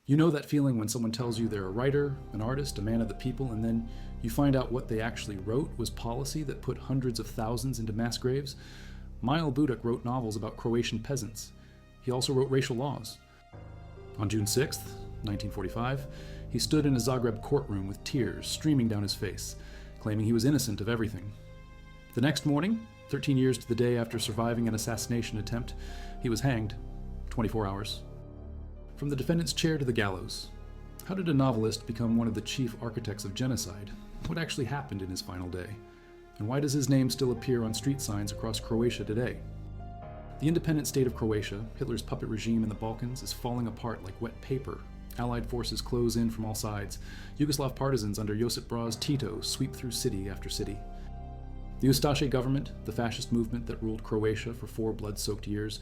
You know that feeling when someone tells you they're a writer, an artist, a man of the people, and then you find out what they actually wrote was policy that put hundreds of thousands into mass graves? Mile Budak wrote novels about Croatian peasants. He also wrote racial laws. On June 6, 1945, he stood in a Zagreb courtroom with tears streaming down his face, claiming he was innocent of everything. The next morning, 13 years to the day after surviving an assassination attempt, he was hanged, 24 hours. From the defendant's chair to the gallows. How did a novelist become one of the chief architects of genocide? What actually happened in his final day? And why does his name still appear on street signs across Croatia today? The Independent State of Croatia, Hitler's puppet regime in the Balkans, is falling apart like wet paper. Allied forces close in from all sides. Yugoslav Partisans under Josip Broz Tito sweep through city after city. The Ustaše government, the fascist movement that ruled Croatia for 4 blood-soaked years,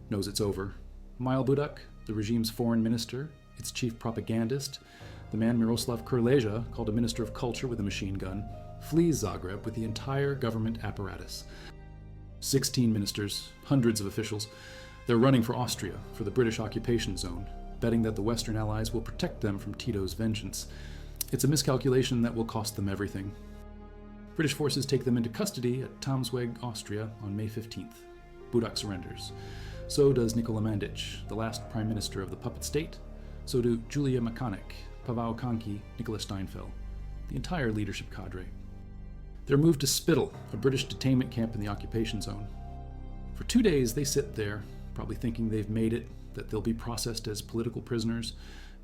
knows it's over. Mile Budak, the regime's foreign minister, its chief propagandist, the man Miroslav Krleja, called a minister of culture with a machine gun, flees Zagreb with the entire government apparatus. 16 ministers, hundreds of officials. They're running for Austria, for the British occupation zone, betting that the Western allies will protect them from Tito's vengeance. It's a miscalculation that will cost them everything. British forces take them into custody at Tamsweg, Austria, on May 15th. Budak surrenders. So does Nikola Mandic, the last prime minister of the puppet state. So do Julia Makanek, Pavao Kanki, Nicola Steinfeld, the entire leadership cadre. They're moved to Spittal, a British detainment camp in the occupation zone. For 2 days they sit there, probably thinking they've made it, that they'll be processed as political prisoners,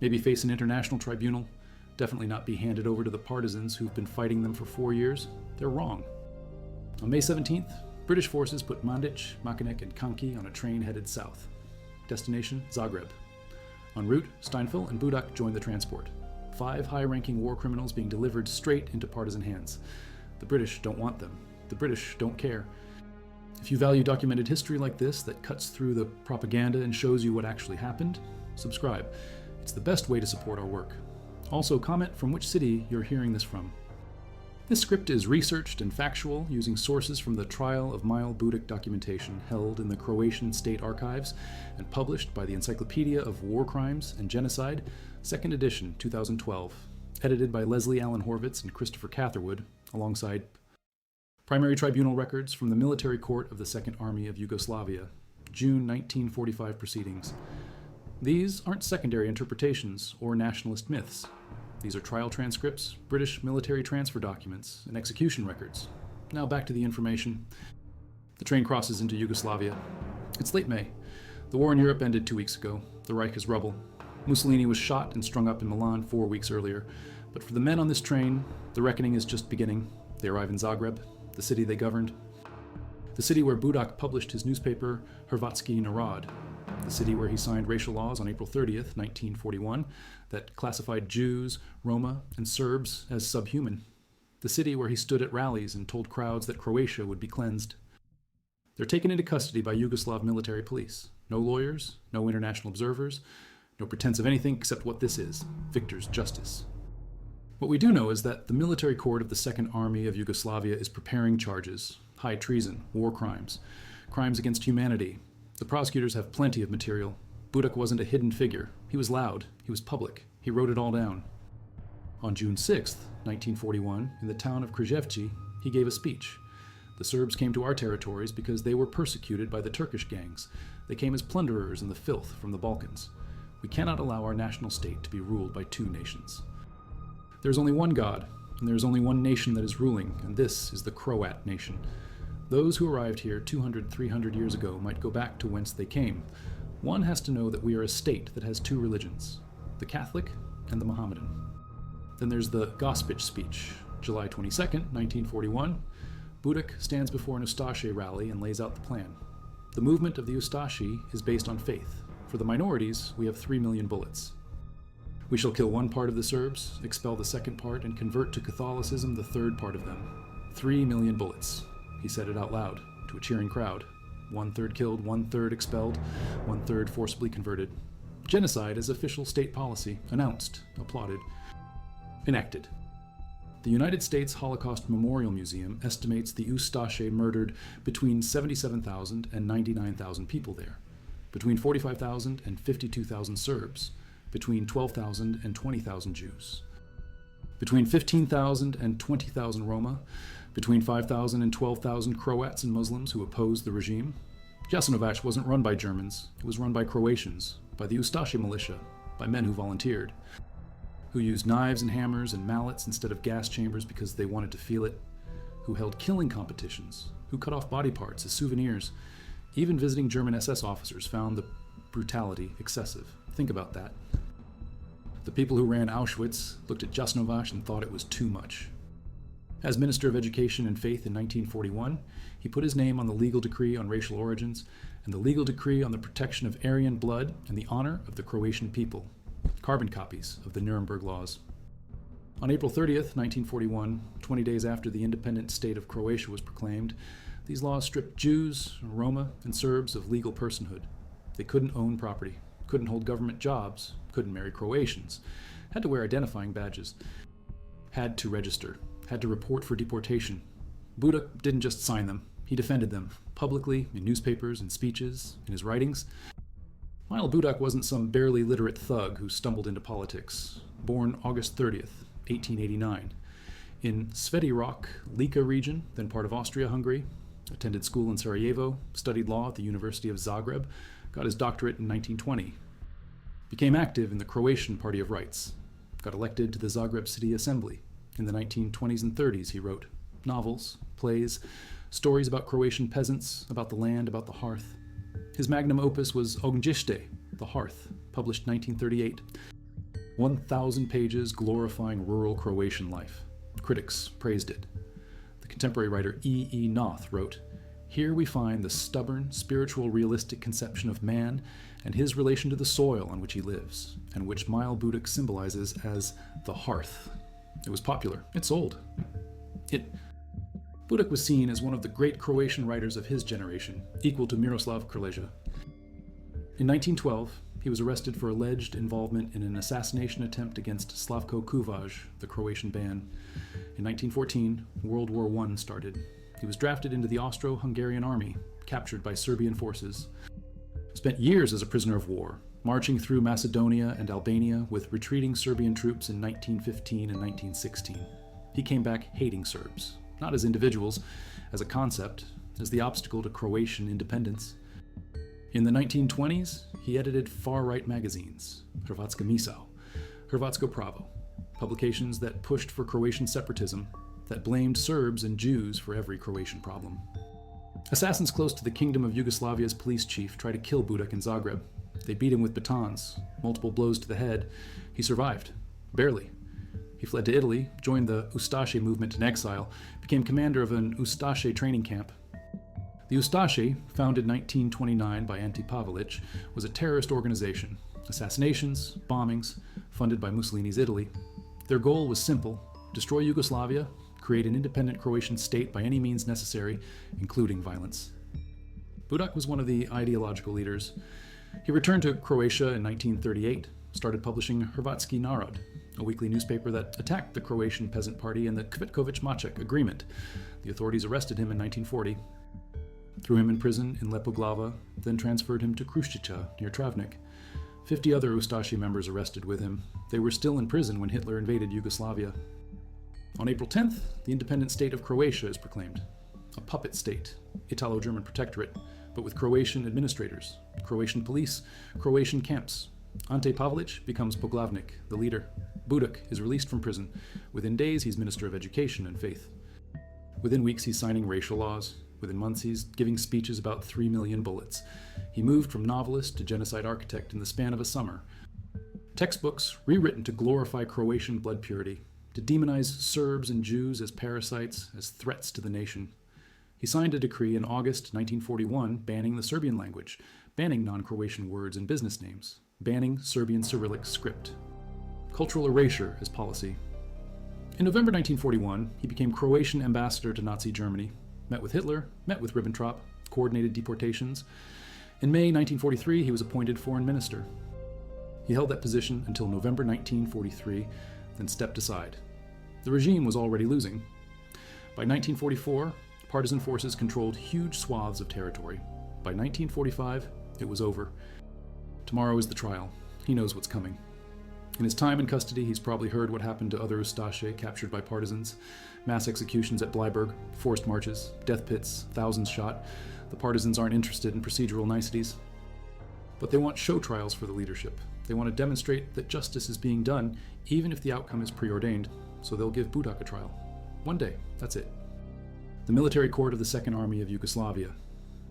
maybe face an international tribunal, definitely not be handed over to the partisans who've been fighting them for 4 years. They're wrong. On May 17th, British forces put Mandic, Makanek, and Kanki on a train headed south. Destination, Zagreb. En route, Steinfeld and Budak joined the transport. 5 high-ranking war criminals being delivered straight into partisan hands. The British don't want them. The British don't care. If you value documented history like this that cuts through the propaganda and shows you what actually happened, subscribe. It's the best way to support our work. Also, comment from which city you're hearing this from. This script is researched and factual using sources from the Trial of Mile Budak documentation held in the Croatian State Archives and published by the Encyclopedia of War Crimes and Genocide, 2nd edition, 2012, edited by Leslie Allen Horvitz and Christopher Catherwood, alongside primary tribunal records from the Military Court of the Second Army of Yugoslavia, June 1945 proceedings. These aren't secondary interpretations or nationalist myths. These are trial transcripts, British military transfer documents, and execution records. Now back to the information. The train crosses into Yugoslavia. It's late May. The war in Europe ended 2 weeks ago. The Reich is rubble. Mussolini was shot and strung up in Milan 4 weeks earlier. But for the men on this train, the reckoning is just beginning. They arrive in Zagreb, the city they governed. The city where Budak published his newspaper, Hrvatski Narod. The city where he signed racial laws on April 30th, 1941, that classified Jews, Roma, and Serbs as subhuman. The city where he stood at rallies and told crowds that Croatia would be cleansed. They're taken into custody by Yugoslav military police. No lawyers, no international observers, no pretense of anything except what this is, victor's justice. What we do know is that the military court of the Second Army of Yugoslavia is preparing charges, high treason, war crimes, crimes against humanity. The prosecutors have plenty of material. Budak wasn't a hidden figure. He was loud. He was public. He wrote it all down. On June 6, 1941, in the town of Križevci, he gave a speech. The Serbs came to our territories because they were persecuted by the Turkish gangs. They came as plunderers in the filth from the Balkans. We cannot allow our national state to be ruled by 2 nations. There is only one God, and there is only one nation that is ruling, and this is the Croat nation. Those who arrived here 200, 300 years ago might go back to whence they came. One has to know that we are a state that has 2 religions, the Catholic and the Mohammedan. Then there's the Gospic speech, July 22nd, 1941. Budak stands before an Ustaše rally and lays out the plan. The movement of the Ustaše is based on faith. For the minorities, we have 3 million bullets. We shall kill one part of the Serbs, expel the second part, and convert to Catholicism the third part of them. 3 million bullets. He said it out loud, to a cheering crowd. 1/3 killed, 1/3 expelled, 1/3 forcibly converted. Genocide as official state policy, announced, applauded, enacted. The United States Holocaust Memorial Museum estimates the Ustaše murdered between 77,000 and 99,000 people there, between 45,000 and 52,000 Serbs, between 12,000 and 20,000 Jews, between 15,000 and 20,000 Roma, between 5,000 and 12,000 Croats and Muslims who opposed the regime. Jasenovac wasn't run by Germans, it was run by Croatians, by the Ustaše militia, by men who volunteered, who used knives and hammers and mallets instead of gas chambers because they wanted to feel it, who held killing competitions, who cut off body parts as souvenirs. Even visiting German SS officers found the brutality excessive. Think about that. The people who ran Auschwitz looked at Jasenovac and thought it was too much. As Minister of Education and Faith in 1941, he put his name on the legal decree on racial origins and the legal decree on the protection of Aryan blood and the honor of the Croatian people, carbon copies of the Nuremberg laws. On April 30th, 1941, 20 days after the Independent State of Croatia was proclaimed, these laws stripped Jews, Roma, and Serbs of legal personhood. They couldn't own property, couldn't hold government jobs, couldn't marry Croatians, had to wear identifying badges, had to register, had to report for deportation. Budak didn't just sign them, he defended them, publicly, in newspapers, in speeches, in his writings. Mile Budak wasn't some barely literate thug who stumbled into politics. Born August 30th, 1889, in Sveti Rok, Lika region, then part of Austria-Hungary, attended school in Sarajevo, studied law at the University of Zagreb, got his doctorate in 1920, became active in the Croatian Party of Rights, got elected to the Zagreb City Assembly. In the 1920s and 30s, he wrote novels, plays, stories about Croatian peasants, about the land, about the hearth. His magnum opus was Ognjište, The Hearth, published 1938. 1,000 pages glorifying rural Croatian life. Critics praised it. The contemporary writer E. Noth wrote, "Here we find the stubborn, spiritual, realistic conception of man and his relation to the soil on which he lives, and which Mile Budak symbolizes as the hearth." It was popular. It sold. Budak was seen as one of the great Croatian writers of his generation, equal to Miroslav Krleža. In 1912, he was arrested for alleged involvement in an assassination attempt against Slavko Kuvaj, the Croatian band. In 1914, World War I started. He was drafted into the Austro-Hungarian army, captured by Serbian forces. Spent years as a prisoner of war, marching through Macedonia and Albania with retreating Serbian troops in 1915 and 1916. He came back hating Serbs, not as individuals, as a concept, as the obstacle to Croatian independence. In the 1920s, he edited far-right magazines, Hrvatska Misao, Hrvatsko Pravo, publications that pushed for Croatian separatism, that blamed Serbs and Jews for every Croatian problem. Assassins close to the Kingdom of Yugoslavia's police chief tried to kill Budak in Zagreb. They beat him with batons, multiple blows to the head. He survived, barely. He fled to Italy, joined the Ustaše movement in exile, became commander of an Ustaše training camp. The Ustaše, founded 1929 by Ante Pavelić, was a terrorist organization. Assassinations, bombings, funded by Mussolini's Italy. Their goal was simple: destroy Yugoslavia, create an independent Croatian state by any means necessary, including violence. Budak was one of the ideological leaders. He returned to Croatia in 1938, started publishing Hrvatski Narod, a weekly newspaper that attacked the Croatian Peasant Party and the Cvitković-Maček Agreement. The authorities arrested him in 1940, threw him in prison in Lepoglava, then transferred him to Kruščica near Travnik. 50 other Ustaše members arrested with him. They were still in prison when Hitler invaded Yugoslavia. On April 10th, the Independent State of Croatia is proclaimed. A puppet state, Italo-German protectorate, but with Croatian administrators, Croatian police, Croatian camps. Ante Pavelić becomes Poglavnik, the leader. Budak is released from prison. Within days, he's Minister of Education and Faith. Within weeks, he's signing racial laws. Within months, he's giving speeches about 3 million bullets. He moved from novelist to genocide architect in the span of a summer. Textbooks rewritten to glorify Croatian blood purity, to demonize Serbs and Jews as parasites, as threats to the nation. He signed a decree in August 1941 banning the Serbian language, banning non-Croatian words and business names, banning Serbian Cyrillic script. Cultural erasure as policy. In November 1941, he became Croatian ambassador to Nazi Germany, met with Hitler, met with Ribbentrop, coordinated deportations. In May 1943, he was appointed foreign minister. He held that position until November 1943, then stepped aside. The regime was already losing. By 1944, partisan forces controlled huge swaths of territory. By 1945, it was over. Tomorrow is the trial. He knows what's coming. In his time in custody, he's probably heard what happened to other Ustaše captured by partisans. Mass executions at Bleiburg, forced marches, death pits, thousands shot. The partisans aren't interested in procedural niceties. But they want show trials for the leadership. They want to demonstrate that justice is being done, even if the outcome is preordained. So they'll give Budak a trial. One day, that's it. The military court of the Second Army of Yugoslavia.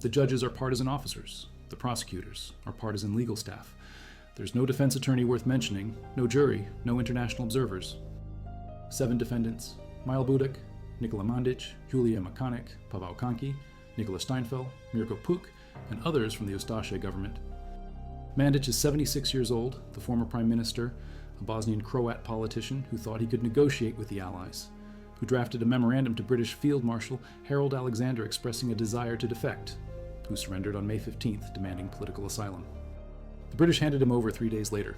The judges are partisan officers. The prosecutors are partisan legal staff. There's no defense attorney worth mentioning, no jury, no international observers. 7 defendants: Mile Budak, Nikola Mandic, Julia Makanek, Pavel Kanki, Nikola Steinfeld, Mirko Puk, and others from the Ustaše government. Mandic is 76 years old, the former prime minister, a Bosnian Croat politician who thought he could negotiate with the Allies, who drafted a memorandum to British Field Marshal Harold Alexander expressing a desire to defect, who surrendered on May 15th demanding political asylum. The British handed him over 3 days later.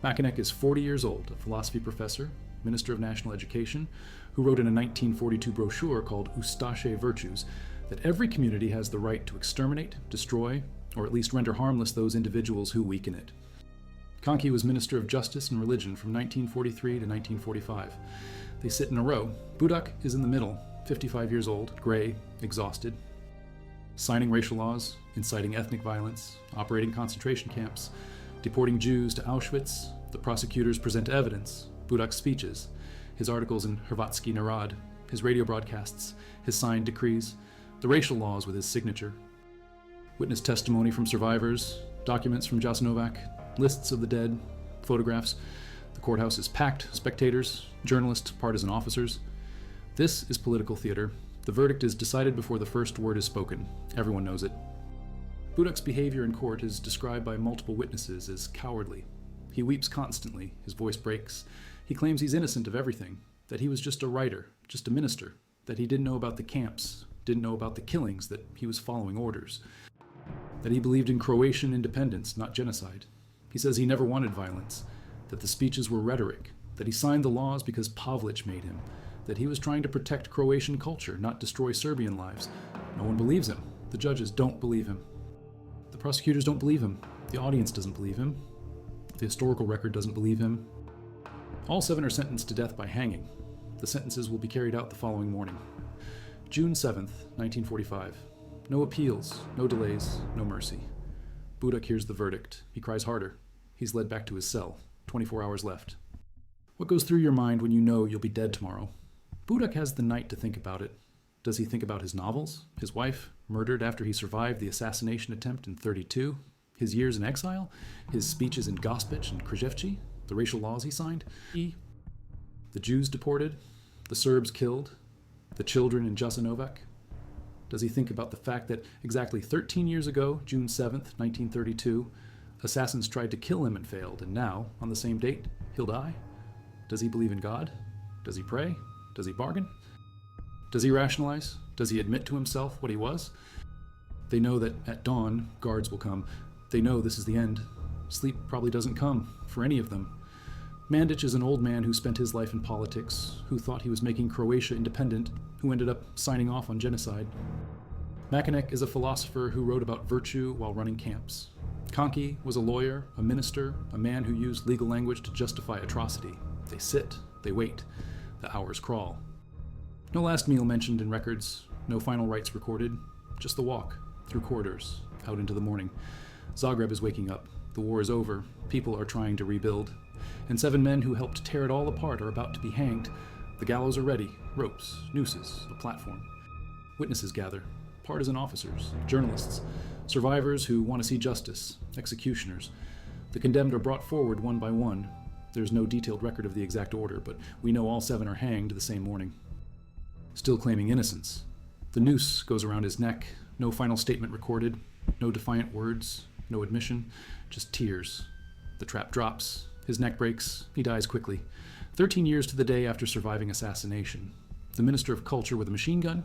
Makanek is 40 years old, a philosophy professor, Minister of National Education, who wrote in a 1942 brochure called Ustaše Virtues that every community has the right to exterminate, destroy, or at least render harmless those individuals who weaken it. Kanki was Minister of Justice and Religion from 1943 to 1945. They sit in a row. Budak is in the middle, 55 years old, gray, exhausted, signing racial laws, inciting ethnic violence, operating concentration camps, deporting Jews to Auschwitz. The prosecutors present evidence, Budak's speeches, his articles in Hrvatski Narod, his radio broadcasts, his signed decrees, the racial laws with his signature. Witness testimony from survivors, documents from Jasenovac, lists of the dead, photographs. The courthouse is packed, spectators, journalists, partisan officers. This is political theater. The verdict is decided before the first word is spoken. Everyone knows it. Budak's behavior in court is described by multiple witnesses as cowardly. He weeps constantly, his voice breaks. He claims he's innocent of everything, that he was just a writer, just a minister, that he didn't know about the camps, didn't know about the killings, that he was following orders, that he believed in Croatian independence, not genocide. He says he never wanted violence, that the speeches were rhetoric, that he signed the laws because Pavlic made him, that he was trying to protect Croatian culture, not destroy Serbian lives. No one believes him. The judges don't believe him. The prosecutors don't believe him. The audience doesn't believe him. The historical record doesn't believe him. All 7 are sentenced to death by hanging. The sentences will be carried out the following morning. June 7th, 1945. No appeals, no delays, no mercy. Budak hears the verdict. He cries harder. He's led back to his cell. 24 hours left. What goes through your mind when you know you'll be dead tomorrow? Budak has the night to think about it. Does he think about his novels? His wife, murdered after he survived the assassination attempt in 1932? His years in exile? His speeches in Gospic and Krajevci? The racial laws he signed? The Jews deported? The Serbs killed? The children in Jasenovac? Does he think about the fact that exactly 13 years ago, June 7th, 1932, assassins tried to kill him and failed, and now, on the same date, he'll die? Does he believe in God? Does he pray? Does he bargain? Does he rationalize? Does he admit to himself what he was? They know that at dawn, guards will come. They know this is the end. Sleep probably doesn't come for any of them. Mandic is an old man who spent his life in politics, who thought he was making Croatia independent, who ended up signing off on genocide. Makanek is a philosopher who wrote about virtue while running camps. Kanki was a lawyer, a minister, a man who used legal language to justify atrocity. They sit, they wait, the hours crawl. No last meal mentioned in records, no final rites recorded, just the walk, through corridors, out into the morning. Zagreb is waking up, the war is over, people are trying to rebuild, and 7 men who helped tear it all apart are about to be hanged. The gallows are ready, ropes, nooses, a platform. Witnesses gather, partisan officers, journalists, survivors who want to see justice, executioners. The condemned are brought forward one by one. There's no detailed record of the exact order, but we know all 7 are hanged the same morning. Still claiming innocence. The noose goes around his neck, no final statement recorded, no defiant words, no admission, just tears. The trap drops, his neck breaks, he dies quickly. 13 years to the day after surviving assassination. The Minister of Culture with a machine gun,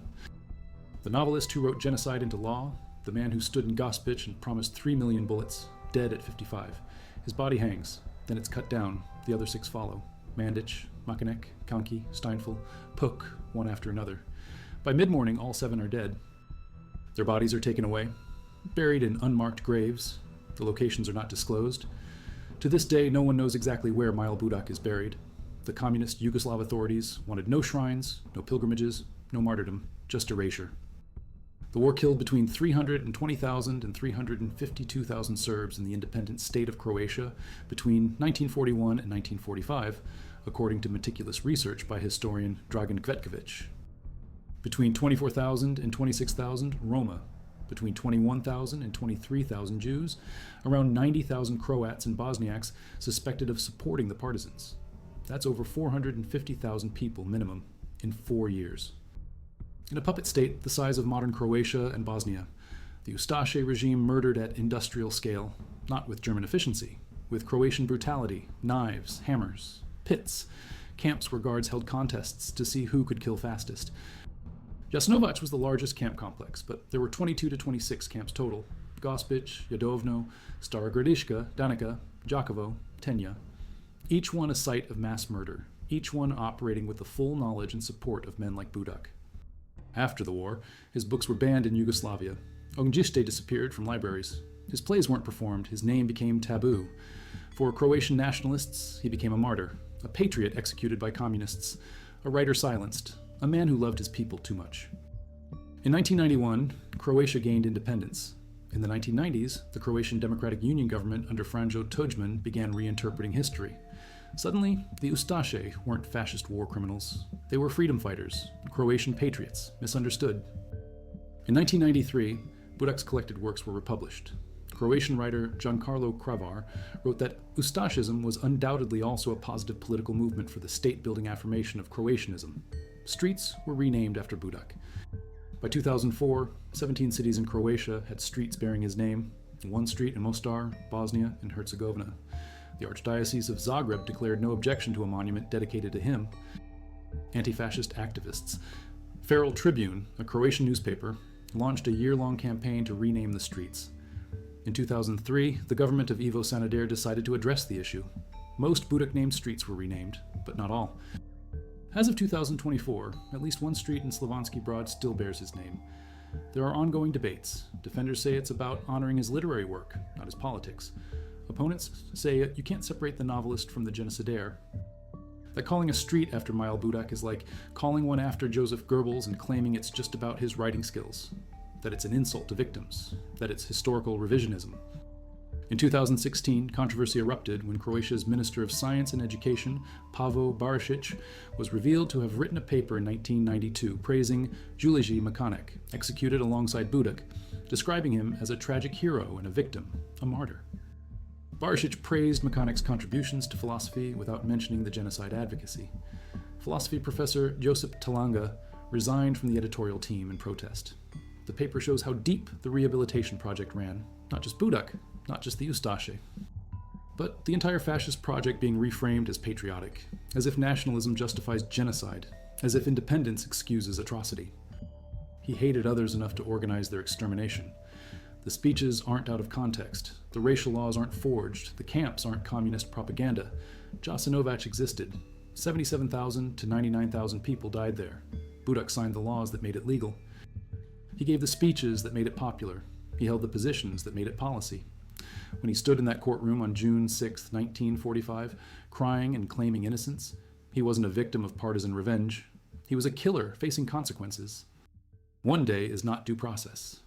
the novelist who wrote genocide into law, the man who stood in Gospic and promised 3 million bullets, dead at 55. His body hangs, then it's cut down, the other 6 follow. Mandic, Makanek, Kanki, Steinfeld, Puk, one after another. By mid-morning, all 7 are dead. Their bodies are taken away, buried in unmarked graves. The locations are not disclosed. To this day, no one knows exactly where Mile Budak is buried. The communist Yugoslav authorities wanted no shrines, no pilgrimages, no martyrdom, just erasure. The war killed between 320,000 and 352,000 Serbs in the Independent State of Croatia between 1941 and 1945, according to meticulous research by historian Dragan Kvetković. Between 24,000 and 26,000 Roma, between 21,000 and 23,000 Jews, around 90,000 Croats and Bosniaks suspected of supporting the partisans. That's over 450,000 people minimum in 4 years. In a puppet state the size of modern Croatia and Bosnia, the Ustaše regime murdered at industrial scale, not with German efficiency, with Croatian brutality, knives, hammers, pits, camps where guards held contests to see who could kill fastest. Jasenovac was the largest camp complex, but there were 22 to 26 camps total. Gospic, Jadovno, Stara Gradiška, Danica, Đakovo, Tenja. Each one a site of mass murder, each one operating with the full knowledge and support of men like Budak. After the war, his books were banned in Yugoslavia. Ognjište disappeared from libraries. His plays weren't performed, his name became taboo. For Croatian nationalists, he became a martyr, a patriot executed by communists, a writer silenced, a man who loved his people too much. In 1991, Croatia gained independence. In the 1990s, the Croatian Democratic Union government under Franjo Tuđman began reinterpreting history. Suddenly, the Ustaše weren't fascist war criminals. They were freedom fighters, Croatian patriots, misunderstood. In 1993, Budak's collected works were republished. Croatian writer Giancarlo Cravar wrote that Ustašism was undoubtedly also a positive political movement for the state-building affirmation of Croatianism. Streets were renamed after Budak. By 2004, 17 cities in Croatia had streets bearing his name, one street in Mostar, Bosnia, and Herzegovina. The Archdiocese of Zagreb declared no objection to a monument dedicated to him. Anti-fascist activists. Feral Tribune, a Croatian newspaper, launched a year-long campaign to rename the streets. In 2003, the government of Ivo Sanader decided to address the issue. Most Budak-named streets were renamed, but not all. As of 2024, at least one street in Slavonski Brod still bears his name. There are ongoing debates. Defenders say it's about honoring his literary work, not his politics. Opponents say you can't separate the novelist from the genocidaire. That calling a street after Mile Budak is like calling one after Joseph Goebbels and claiming it's just about his writing skills, that it's an insult to victims, that it's historical revisionism. In 2016, controversy erupted when Croatia's Minister of Science and Education, Pavo Barišić, was revealed to have written a paper in 1992 praising Julije Makanek, executed alongside Budak, describing him as a tragic hero and a victim, a martyr. Barišić praised Makanek's contributions to philosophy without mentioning the genocide advocacy. Philosophy professor Josip Talanga resigned from the editorial team in protest. The paper shows how deep the rehabilitation project ran, not just Budak, not just the Ustaše, but the entire fascist project being reframed as patriotic, as if nationalism justifies genocide, as if independence excuses atrocity. He hated others enough to organize their extermination. The speeches aren't out of context, the racial laws aren't forged, the camps aren't communist propaganda. Jasenovac existed. 77,000 to 99,000 people died there. Budak signed the laws that made it legal. He gave the speeches that made it popular. He held the positions that made it policy. When he stood in that courtroom on June 6, 1945, crying and claiming innocence, he wasn't a victim of partisan revenge. He was a killer facing consequences. One day is not due process.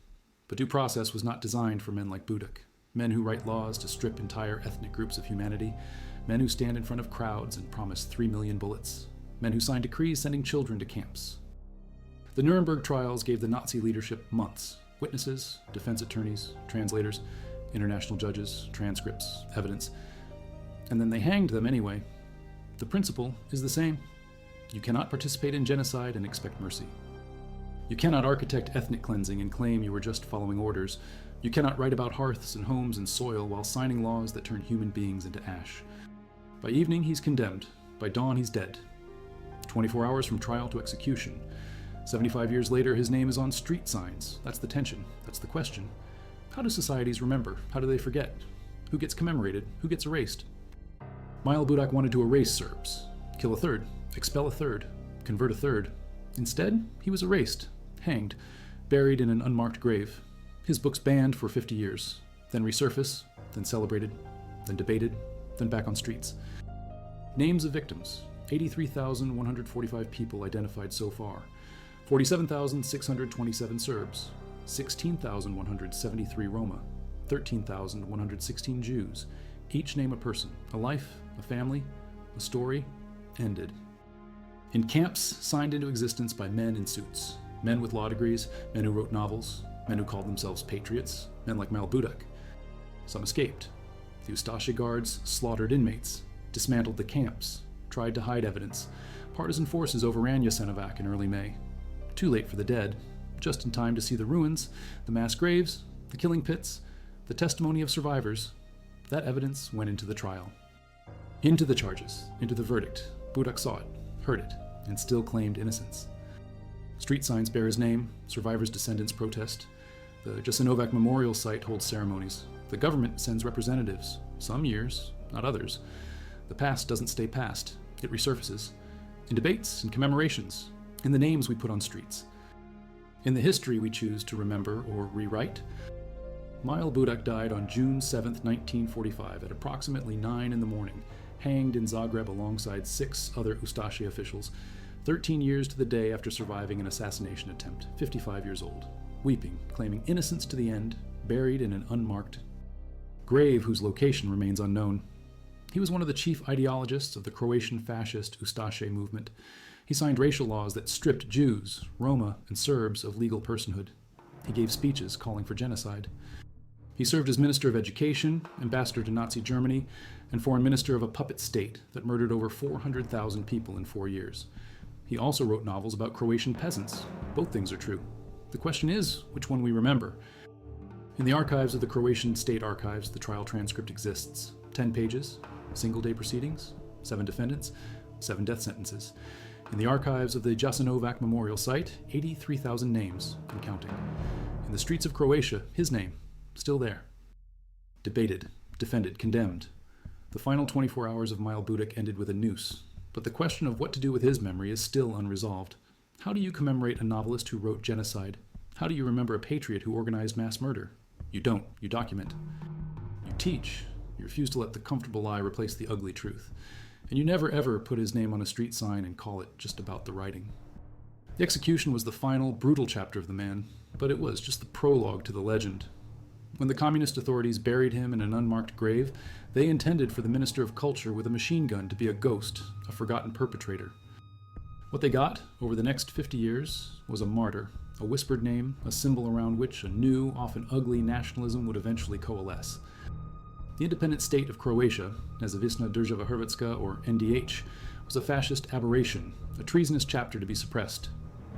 But due process was not designed for men like Budak, men who write laws to strip entire ethnic groups of humanity, men who stand in front of crowds and promise 3 million bullets, men who sign decrees sending children to camps. The Nuremberg trials gave the Nazi leadership months, witnesses, defense attorneys, translators, international judges, transcripts, evidence, and then they hanged them anyway. The principle is the same. You cannot participate in genocide and expect mercy. You cannot architect ethnic cleansing and claim you were just following orders. You cannot write about hearths and homes and soil while signing laws that turn human beings into ash. By evening, he's condemned. By dawn, he's dead. 24 hours from trial to execution. 75 years later, his name is on street signs. That's the tension. That's the question. How do societies remember? How do they forget? Who gets commemorated? Who gets erased? Mile Budak wanted to erase Serbs, kill a third, expel a third, convert a third. Instead, he was erased, hanged, buried in an unmarked grave. His books banned for 50 years, then resurface, then celebrated, then debated, then back on streets. Names of victims: 83,145 people identified so far. 47,627 Serbs, 16,173 Roma, 13,116 Jews. Each name a person, a life, a family, a story, ended. In camps signed into existence by men in suits, men with law degrees, men who wrote novels, men who called themselves patriots, men like Mile Budak. Some escaped. The Ustaše guards slaughtered inmates, dismantled the camps, tried to hide evidence. Partisan forces overran Jasenovac in early May. Too late for the dead, just in time to see the ruins, the mass graves, the killing pits, the testimony of survivors. That evidence went into the trial. Into the charges, into the verdict. Budak saw it, heard it, and still claimed innocence. Street signs bear his name, survivors' descendants protest. The Jasenovac Memorial Site holds ceremonies. The government sends representatives, some years, not others. The past doesn't stay past, it resurfaces. In debates and commemorations, in the names we put on streets. In the history we choose to remember or rewrite. Mile Budak died on June 7, 1945, at approximately 9 in the morning, hanged in Zagreb alongside 6 other Ustaše officials, 13 years to the day after surviving an assassination attempt, 55 years old, weeping, claiming innocence to the end, buried in an unmarked grave whose location remains unknown. He was one of the chief ideologists of the Croatian fascist Ustaše movement. He signed racial laws that stripped Jews, Roma, and Serbs of legal personhood. He gave speeches calling for genocide. He served as Minister of Education, ambassador to Nazi Germany, and foreign minister of a puppet state that murdered over 400,000 people in 4 years. He also wrote novels about Croatian peasants. Both things are true. The question is, which one we remember? In the archives of the Croatian State Archives, the trial transcript exists. 10 pages, single-day proceedings, 7 defendants, 7 death sentences. In the archives of the Jasenovac Memorial Site, 83,000 names and counting. In the streets of Croatia, his name, still there. Debated, defended, condemned. The final 24 hours of Mile Budak ended with a noose, but the question of what to do with his memory is still unresolved. How do you commemorate a novelist who wrote genocide? How do you remember a patriot who organized mass murder? You don't, you document. You teach. You refuse to let the comfortable lie replace the ugly truth. And you never ever put his name on a street sign and call it just about the writing. The execution was the final, brutal chapter of the man, but it was just the prologue to the legend. When the communist authorities buried him in an unmarked grave, they intended for the Minister of Culture with a machine gun to be a ghost, a forgotten perpetrator. What they got, over the next 50 years, was a martyr, a whispered name, a symbol around which a new, often ugly nationalism would eventually coalesce. The Independent State of Croatia, Nezavisna Država Hrvatska, or NDH, was a fascist aberration, a treasonous chapter to be suppressed.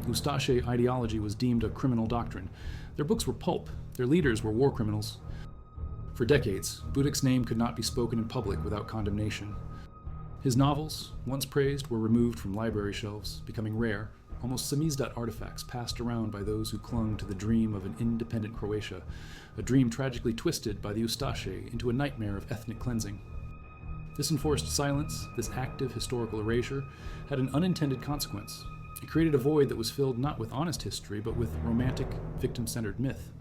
Ustaše ideology was deemed a criminal doctrine. Their books were pulp, their leaders were war criminals. For decades, Budak's name could not be spoken in public without condemnation. His novels, once praised, were removed from library shelves, becoming rare, almost samizdat artifacts passed around by those who clung to the dream of an independent Croatia, a dream tragically twisted by the Ustaše into a nightmare of ethnic cleansing. This enforced silence, this active historical erasure, had an unintended consequence. It created a void that was filled not with honest history, but with romantic, victim-centered myth.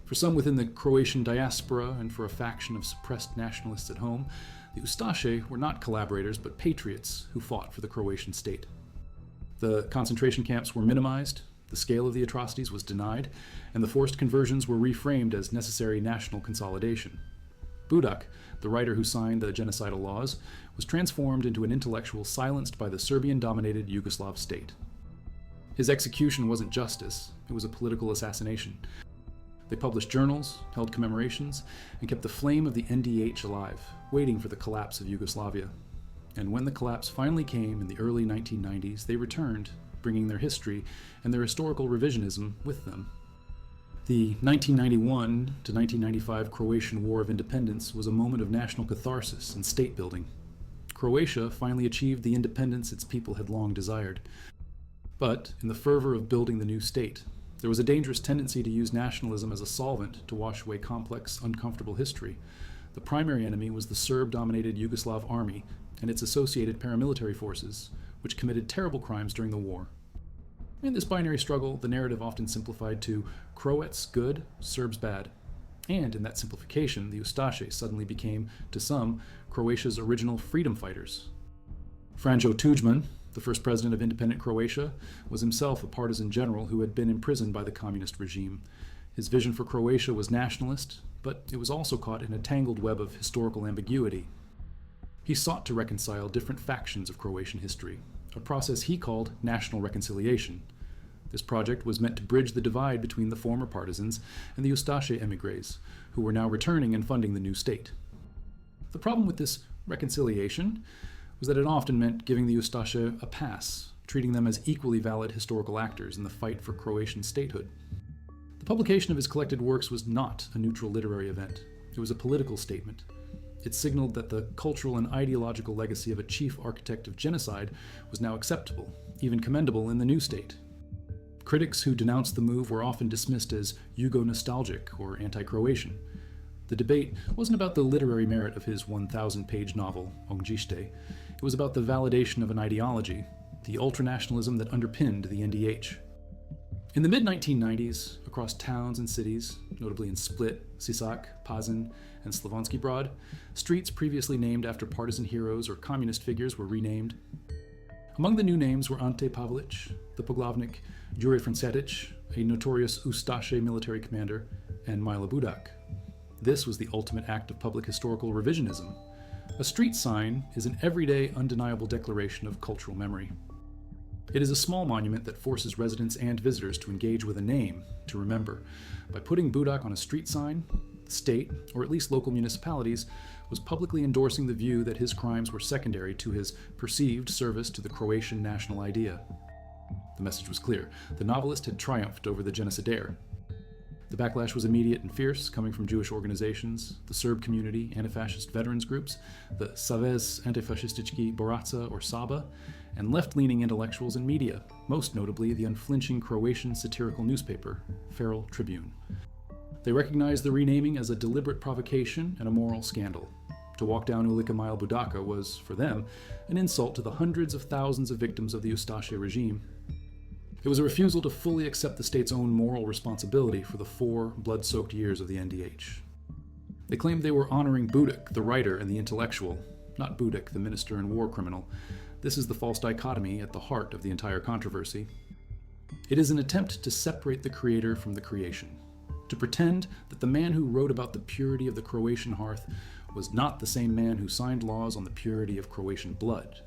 For some within the Croatian diaspora and for a faction of suppressed nationalists at home, the Ustaše were not collaborators but patriots who fought for the Croatian state. The concentration camps were minimized, the scale of the atrocities was denied, and the forced conversions were reframed as necessary national consolidation. Budak, the writer who signed the genocidal laws, was transformed into an intellectual silenced by the Serbian-dominated Yugoslav state. His execution wasn't justice, it was a political assassination. They published journals, held commemorations, and kept the flame of the NDH alive, waiting for the collapse of Yugoslavia. And when the collapse finally came in the early 1990s, they returned, bringing their history and their historical revisionism with them. The 1991 to 1995 Croatian War of Independence was a moment of national catharsis and state building. Croatia finally achieved the independence its people had long desired. But in the fervor of building the new state, there was a dangerous tendency to use nationalism as a solvent to wash away complex, uncomfortable history. The primary enemy was the Serb-dominated Yugoslav army and its associated paramilitary forces, which committed terrible crimes during the war. In this binary struggle, the narrative often simplified to Croats good, Serbs bad. And in that simplification, the Ustaše suddenly became, to some, Croatia's original freedom fighters. Franjo Tuđman, the first president of independent Croatia, was himself a partisan general who had been imprisoned by the communist regime. His vision for Croatia was nationalist, but it was also caught in a tangled web of historical ambiguity. He sought to reconcile different factions of Croatian history, a process he called national reconciliation. This project was meant to bridge the divide between the former partisans and the Ustaše émigrés, who were now returning and funding the new state. The problem with this reconciliation was that it often meant giving the Ustaše a pass, treating them as equally valid historical actors in the fight for Croatian statehood. The publication of his collected works was not a neutral literary event. It was a political statement. It signaled that the cultural and ideological legacy of a chief architect of genocide was now acceptable, even commendable in the new state. Critics who denounced the move were often dismissed as Yugo-nostalgic or anti-Croatian. The debate wasn't about the literary merit of his 1,000-page novel, Ognjište. It was about the validation of an ideology, the ultranationalism that underpinned the NDH. In the mid-1990s, across towns and cities, notably in Split, Sisak, Pazin, and Slavonski Brod, streets previously named after partisan heroes or communist figures were renamed. Among the new names were Ante Pavlic, the Poglavnik Jure Francetic, a notorious Ustaše military commander, and Mile Budak. This was the ultimate act of public historical revisionism. A street sign is an everyday, undeniable declaration of cultural memory. It is a small monument that forces residents and visitors to engage with a name, to remember. By putting Budak on a street sign, the state, or at least local municipalities, was publicly endorsing the view that his crimes were secondary to his perceived service to the Croatian national idea. The message was clear. The novelist had triumphed over the genocidaire. The backlash was immediate and fierce, coming from Jewish organizations, the Serb community, anti-fascist veterans groups, the Savez Antifašistički Boraca or Saba, and left-leaning intellectuals and media, most notably the unflinching Croatian satirical newspaper, Feral Tribune. They recognized the renaming as a deliberate provocation and a moral scandal. To walk down Ulica Mile Budaka was, for them, an insult to the hundreds of thousands of victims of the Ustaše regime. It was a refusal to fully accept the state's own moral responsibility for the 4 blood-soaked years of the NDH. They claimed they were honoring Budak, the writer and the intellectual, not Budak, the minister and war criminal. This is the false dichotomy at the heart of the entire controversy. It is an attempt to separate the creator from the creation, to pretend that the man who wrote about the purity of the Croatian hearth was not the same man who signed laws on the purity of Croatian blood.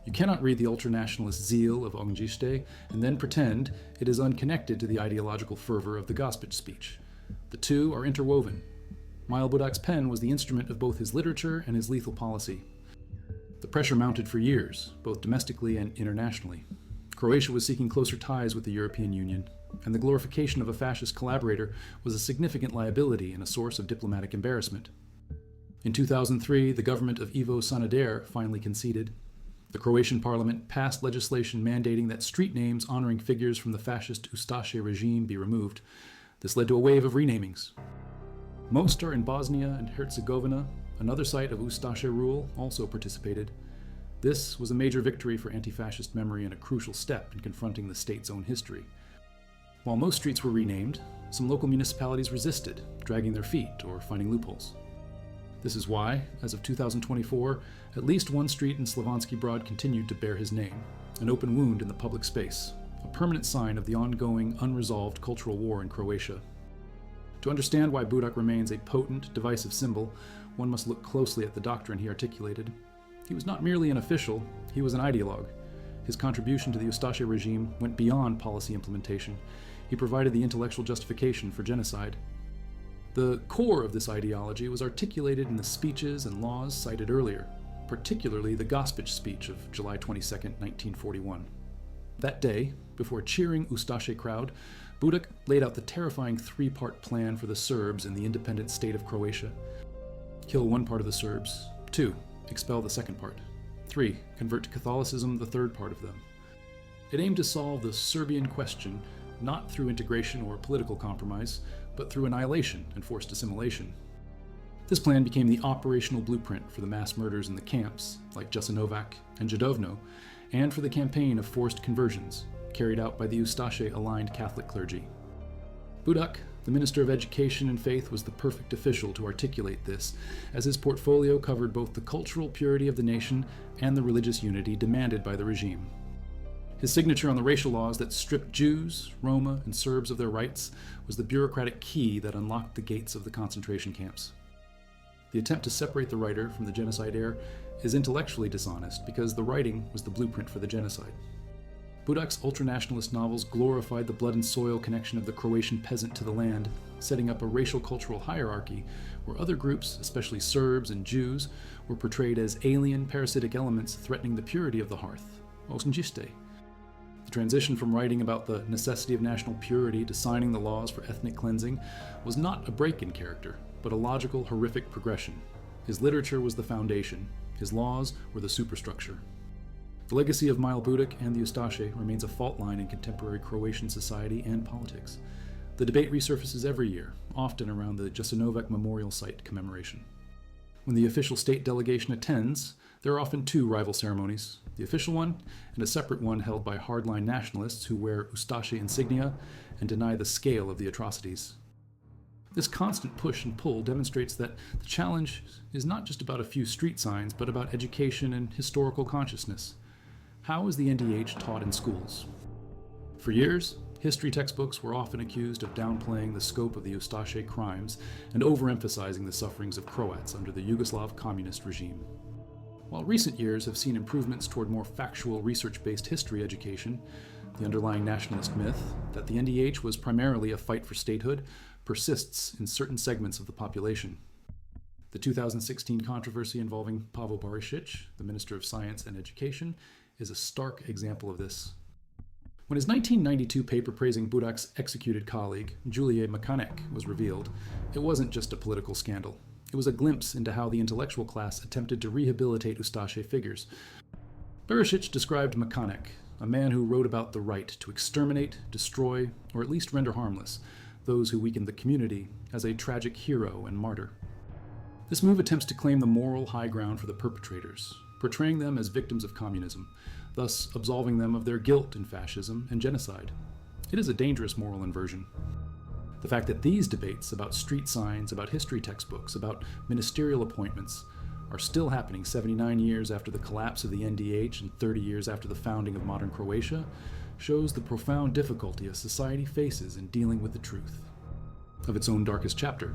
You cannot read the ultranationalist zeal of Ognjište and then pretend it is unconnected to the ideological fervor of the Gospić speech. The two are interwoven. Mile Budak's pen was the instrument of both his literature and his lethal policy. The pressure mounted for years, both domestically and internationally. Croatia was seeking closer ties with the European Union, and the glorification of a fascist collaborator was a significant liability and a source of diplomatic embarrassment. In 2003, the government of Ivo Sanader finally conceded. The Croatian parliament passed legislation mandating that street names honoring figures from the fascist Ustaše regime be removed. This led to a wave of renamings. Mostar in Bosnia and Herzegovina, another site of Ustaše rule, also participated. This was a major victory for anti-fascist memory and a crucial step in confronting the state's own history. While most streets were renamed, some local municipalities resisted, dragging their feet or finding loopholes. This is why, as of 2024, at least one street in Slavonski Brod continued to bear his name, an open wound in the public space, a permanent sign of the ongoing, unresolved cultural war in Croatia. To understand why Budak remains a potent, divisive symbol, one must look closely at the doctrine he articulated. He was not merely an official, he was an ideologue. His contribution to the Ustaše regime went beyond policy implementation. He provided the intellectual justification for genocide. The core of this ideology was articulated in the speeches and laws cited earlier, particularly the Gospić speech of July 22, 1941. That day, before a cheering Ustaše crowd, Budak laid out the terrifying 3-part plan for the Serbs in the Independent State of Croatia. Kill one part of the Serbs. 2. Expel the second part. 3. Convert to Catholicism the third part of them. It aimed to solve the Serbian question not through integration or political compromise, but through annihilation and forced assimilation. This plan became the operational blueprint for the mass murders in the camps, like Jasenovac and Jadovno, and for the campaign of forced conversions, carried out by the Ustaše-aligned Catholic clergy. Budak, The Minister of Education and Faith was the perfect official to articulate this, as his portfolio covered both the cultural purity of the nation and the religious unity demanded by the regime. His signature on the racial laws that stripped Jews, Roma, and Serbs of their rights was the bureaucratic key that unlocked the gates of the concentration camps. The attempt to separate the writer from the genocide heir is intellectually dishonest because the writing was the blueprint for the genocide. Budak's ultranationalist novels glorified the blood and soil connection of the Croatian peasant to the land, setting up a racial cultural hierarchy where other groups, especially Serbs and Jews, were portrayed as alien, parasitic elements threatening the purity of the hearth. Osinjiste. The transition from writing about the necessity of national purity to signing the laws for ethnic cleansing was not a break in character, but a logical, horrific progression. His literature was the foundation. His laws were the superstructure. The legacy of Mile Budak and the Ustaše remains a fault line in contemporary Croatian society and politics. The debate resurfaces every year, often around the Jasenovac Memorial Site commemoration. When the official state delegation attends, there are often two rival ceremonies, the official one and a separate one held by hardline nationalists who wear Ustaše insignia and deny the scale of the atrocities. This constant push and pull demonstrates that the challenge is not just about a few street signs, but about education and historical consciousness. How is the NDH taught in schools? For years, history textbooks were often accused of downplaying the scope of the Ustaše crimes and overemphasizing the sufferings of Croats under the Yugoslav communist regime. While recent years have seen improvements toward more factual, research-based history education, the underlying nationalist myth that the NDH was primarily a fight for statehood persists in certain segments of the population. The 2016 controversy involving Pavo Barišić, the Minister of Science and Education, is a stark example of this. When his 1992 paper praising Budak's executed colleague, Julije Makanek, was revealed, it wasn't just a political scandal. It was a glimpse into how the intellectual class attempted to rehabilitate Ustaše figures. Barišić described Makanek, a man who wrote about the right to exterminate, destroy, or at least render harmless those who weakened the community, as a tragic hero and martyr. This move attempts to claim the moral high ground for the perpetrators, portraying them as victims of communism, thus absolving them of their guilt in fascism and genocide. It is a dangerous moral inversion. The fact that these debates about street signs, about history textbooks, about ministerial appointments are still happening 79 years after the collapse of the NDH and 30 years after the founding of modern Croatia shows the profound difficulty a society faces in dealing with the truth of its own darkest chapter.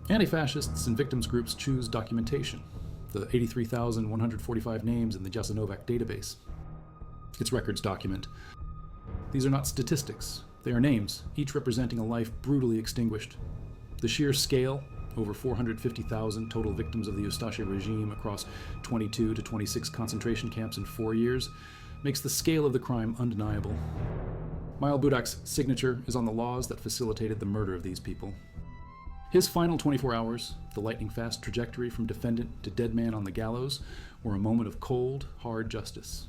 Anti-fascists and victims groups choose documentation, the 83,145 names in the Jasenovac database. Its records document. These are not statistics. They are names, each representing a life brutally extinguished. The sheer scale, over 450,000 total victims of the Ustaše regime across 22 to 26 concentration camps in 4 years, makes the scale of the crime undeniable. Mile Budak's signature is on the laws that facilitated the murder of these people. His final 24 hours, the lightning-fast trajectory from defendant to dead man on the gallows, were a moment of cold, hard justice.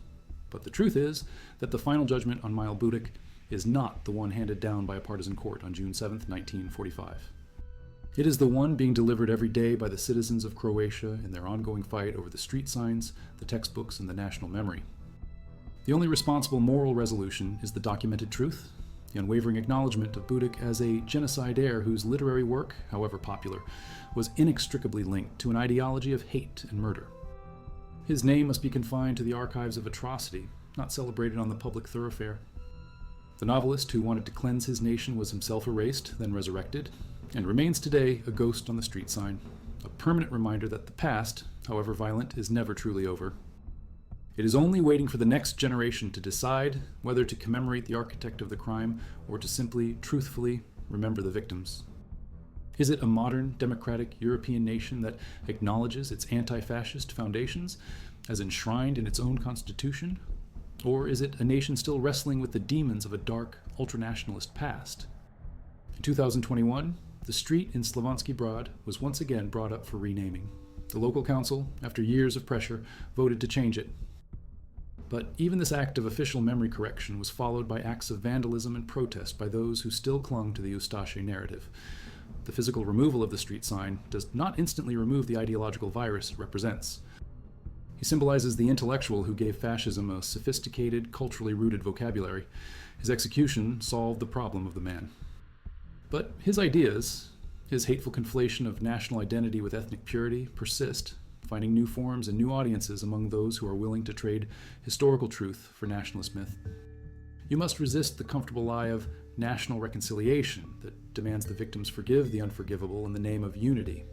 But the truth is that the final judgment on Mile Budak is not the one handed down by a partisan court on June 7, 1945. It is the one being delivered every day by the citizens of Croatia in their ongoing fight over the street signs, the textbooks, and the national memory. The only responsible moral resolution is the documented truth, the unwavering acknowledgement of Budak as a genocide heir whose literary work, however popular, was inextricably linked to an ideology of hate and murder. His name must be confined to the archives of atrocity, not celebrated on the public thoroughfare. The novelist who wanted to cleanse his nation was himself erased, then resurrected, and remains today a ghost on the street sign, a permanent reminder that the past, however violent, is never truly over. It is only waiting for the next generation to decide whether to commemorate the architect of the crime or to simply, truthfully, remember the victims. Is it a modern, democratic European nation that acknowledges its anti-fascist foundations as enshrined in its own constitution? Or is it a nation still wrestling with the demons of a dark, ultranationalist past? In 2021, the street in Slavonski Brod was once again brought up for renaming. The local council, after years of pressure, voted to change it. But even this act of official memory correction was followed by acts of vandalism and protest by those who still clung to the Ustaše narrative. The physical removal of the street sign does not instantly remove the ideological virus it represents. He symbolizes the intellectual who gave fascism a sophisticated, culturally rooted vocabulary. His execution solved the problem of the man. But his ideas, his hateful conflation of national identity with ethnic purity, persist, finding new forms and new audiences among those who are willing to trade historical truth for nationalist myth. You must resist the comfortable lie of national reconciliation that demands the victims forgive the unforgivable in the name of unity.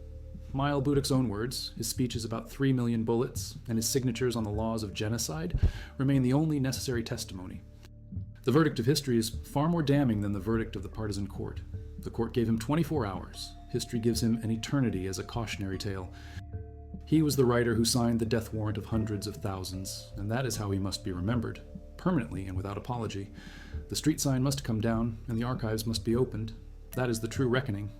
Mile Budak's own words, his speeches about 3 million bullets, and his signatures on the laws of genocide remain the only necessary testimony. The verdict of history is far more damning than the verdict of the partisan court. The court gave him 24 hours. History gives him an eternity as a cautionary tale. He was the writer who signed the death warrant of hundreds of thousands, and that is how he must be remembered, permanently and without apology. The street sign must come down, and the archives must be opened. That is the true reckoning,